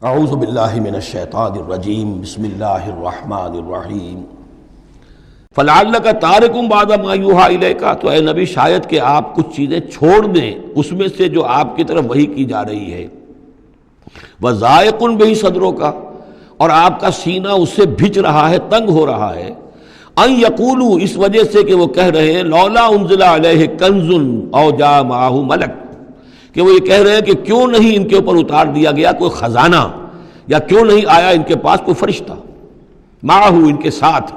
اعوذ باللہ من الشیطان الرجیم بسم اللہ الرحمن الرحیم فلعلک تارک بعض ما یوحی الیک، تو اے نبی شاید کہ آپ کچھ چیزیں چھوڑ دیں اس میں سے جو آپ کی طرف وحی کی جا رہی ہے، وضائق بہ صدرک، اور آپ کا سینہ اس سے بھج رہا ہے، تنگ ہو رہا ہے، ان یقولوا، اس وجہ سے کہ وہ کہہ رہے ہیں لولا انزل علیہ کنز او جاء معہ ملک، کہ وہ یہ کہہ رہے ہیں کہ کیوں نہیں ان کے اوپر اتار دیا گیا کوئی خزانہ، یا کیوں نہیں آیا ان کے پاس کوئی فرشتہ، معہ ان کے ساتھ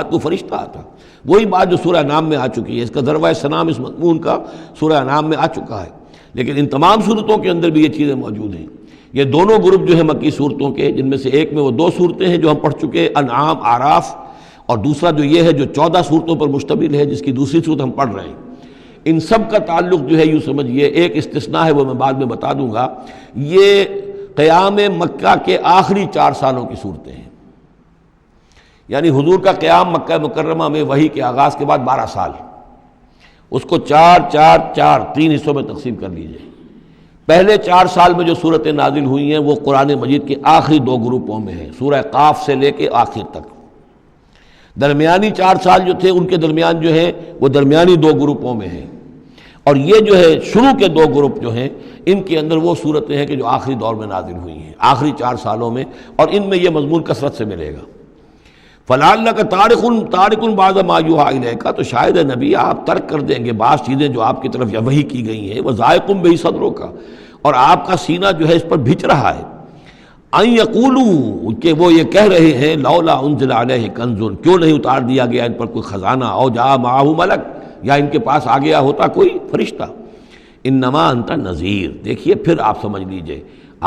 کوئی فرشتہ آتا۔ وہی بات جو سورہ انعام میں آ چکی ہے، اس کا ذروہ سنام اس مضمون کا سورہ انعام میں آ چکا ہے، لیکن ان تمام صورتوں کے اندر بھی یہ چیزیں موجود ہیں۔ یہ دونوں گروپ جو ہیں مکی صورتوں کے، جن میں سے ایک میں وہ 2 صورتیں ہیں جو ہم پڑھ چکے، انعام، اعراف، اور دوسرا جو یہ ہے جو 14 صورتوں پر مشتمل ہے، جس کی دوسری صورت ہم پڑھ رہے ہیں، ان سب کا تعلق جو ہے یوں سمجھیے، ایک استثناء ہے وہ میں بعد میں بتا دوں گا، یہ قیام مکہ کے آخری 4 سالوں کی صورتیں ہیں، یعنی حضور کا قیام مکہ مکرمہ میں وحی کے آغاز کے بعد 12 سال، اس کو 4 حصوں میں تقسیم کر لیجئے۔ پہلے 4 سال میں جو صورتیں نازل ہوئی ہیں وہ قرآن مجید کے آخری 2 گروپوں میں ہیں، سورہ قاف سے لے کے آخر تک۔ درمیانی 4 سال جو تھے ان کے درمیان جو ہے وہ درمیانی 2 گروپوں میں ہیں، اور یہ جو ہے شروع کے 2 گروپ جو ہیں ان کے اندر وہ صورتیں ہیں کہ جو آخری دور میں نازل ہوئی ہیں، آخری 4 سالوں میں، اور ان میں یہ مضمون کثرت سے ملے گا۔ فَلَعَلَّكَ تَارِكٌ بَعْضَ مَا يُوحَىٰ إِلَيْكَ، تو شاید ہے نبی آپ ترک کر دیں گے بعض چیزیں جو آپ کی طرف وحی کی گئی ہیں، وَضَائِقٌ بِهِ صَدْرُكَ، اور آپ کا سینہ جو ہے اس پر بھج رہا ہے، ان یقولوا، کہ وہ یہ کہہ رہے ہیں لولا انزل علیہ کنز، کیوں نہیں اتار دیا گیا ان پر کوئی خزانہ، او جاء معہ ملک، یا ان کے پاس آ گیا ہوتا کوئی فرشتہ۔ انما انت نذیر، دیکھیے پھر آپ سمجھ لیجئے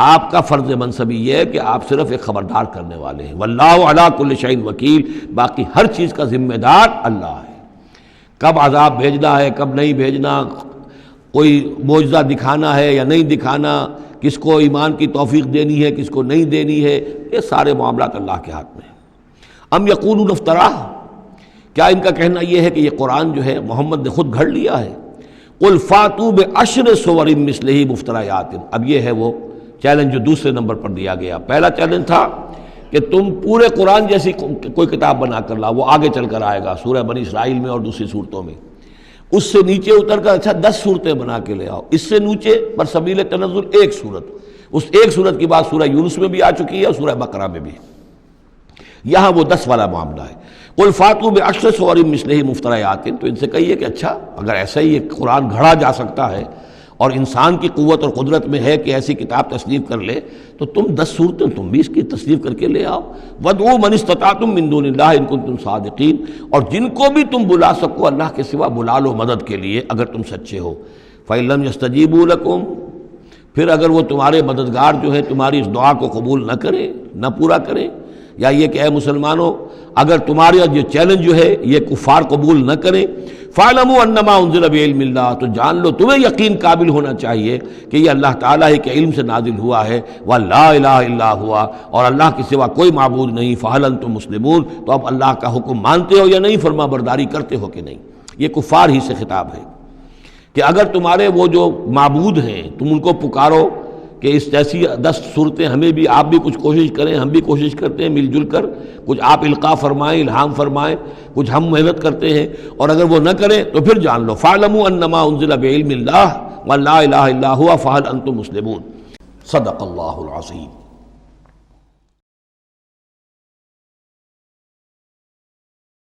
آپ کا فرض منصبی یہ ہے کہ آپ صرف ایک خبردار کرنے والے ہیں، واللہ علی کل شیء وکیل، باقی ہر چیز کا ذمہ دار اللہ ہے۔ کب عذاب بھیجنا ہے، کب نہیں بھیجنا، کوئی معجزہ دکھانا ہے یا نہیں دکھانا، کس کو ایمان کی توفیق دینی ہے کس کو نہیں دینی ہے، یہ سارے معاملات اللہ کے ہاتھ میں ہیں۔ ام یقولون افتراہ، کیا ان کا کہنا یہ ہے کہ یہ قرآن جو ہے محمد نے خود گھڑ لیا ہے؟ قل فاتوا بعشر سور مثلہ مفتریات، اب یہ ہے وہ چیلنج جو دوسرے نمبر پر دیا گیا۔ پہلا چیلنج تھا کہ تم پورے قرآن جیسی کوئی کتاب بنا کر لاؤ، وہ آگے چل کر آئے گا سورہ بنی اسرائیل میں اور دوسری صورتوں میں۔ اس سے نیچے اتر کر اچھا 10 صورتیں بنا کے لے آؤ، اس سے نیچے پر سبیل تنزل 1 صورت، اس 1 صورت کی بات سورہ یونس میں بھی آ چکی ہے اور سورہ بقرہ میں بھی، یہاں وہ 10 والا معاملہ ہے۔ قل فاتوا بعشر سور مثلہ مفتریات، تو ان سے کہیے کہ اچھا اگر ایسا ہی یہ قرآن گھڑا جا سکتا ہے اور انسان کی قوت اور قدرت میں ہے کہ ایسی کتاب تصنیف کر لے، تو تم 10 صورتیں تم بھی اس کی تصنیف کر کے لے آؤ۔ وَادْعُوا مَنِ اسْتَطَعْتُم مِّن دُونِ اللَّهِ إِن كُنتُمْ صَادِقِينَ، اور جن کو بھی تم بلا سکو اللہ کے سوا بلا لو مدد کے لیے اگر تم سچے ہو۔ فَإِن لَّمْ يَسْتَجِيبُوا لَكُمْ، پھر اگر وہ تمہارے مددگار جو ہے تمہاری اس دعا کو قبول نہ کرے، نہ پورا کرے، یا یہ کہ اے مسلمانوں اگر تمہارا یہ چیلنج جو ہے یہ کفار قبول نہ کریں، فَاعْلَمُوا أَنَّمَا أُنزِلَ بِعِلْمِ اللَّهِ، تو جان لو تمہیں یقین قابل ہونا چاہیے کہ یہ اللہ تعالیٰ ہی کے علم سے نازل ہوا ہے، وَلَا إِلَٰهَ إِلَّا هُوَ، اور اللہ کے سوا کوئی معبود نہیں، فَهَلْ أَنْتُم مُسْلِمُونَ، تو اب اللہ کا حکم مانتے ہو یا نہیں، فرما برداری کرتے ہو کہ نہیں۔ یہ کفار ہی سے خطاب ہے کہ اگر تمہارے وہ جو معبود ہیں تم ان کو پکارو کہ اس جیسی 10 صورتیں ہمیں بھی، آپ بھی کچھ کوشش کریں، ہم بھی کوشش کرتے ہیں مل جل کر، کچھ آپ القاء فرمائیں، الہام فرمائیں، کچھ ہم محنت کرتے ہیں، اور اگر وہ نہ کریں تو پھر جان لو فَاعْلَمُوا أَنَّمَا أُنزِلَ بِعِلْمِ اللَّهِ وَلَا إِلَٰهَ إِلَّا هُوَ فَهَلْ أَنْتُم مُسْلِمُونَ۔ صدق اللہ العظیم۔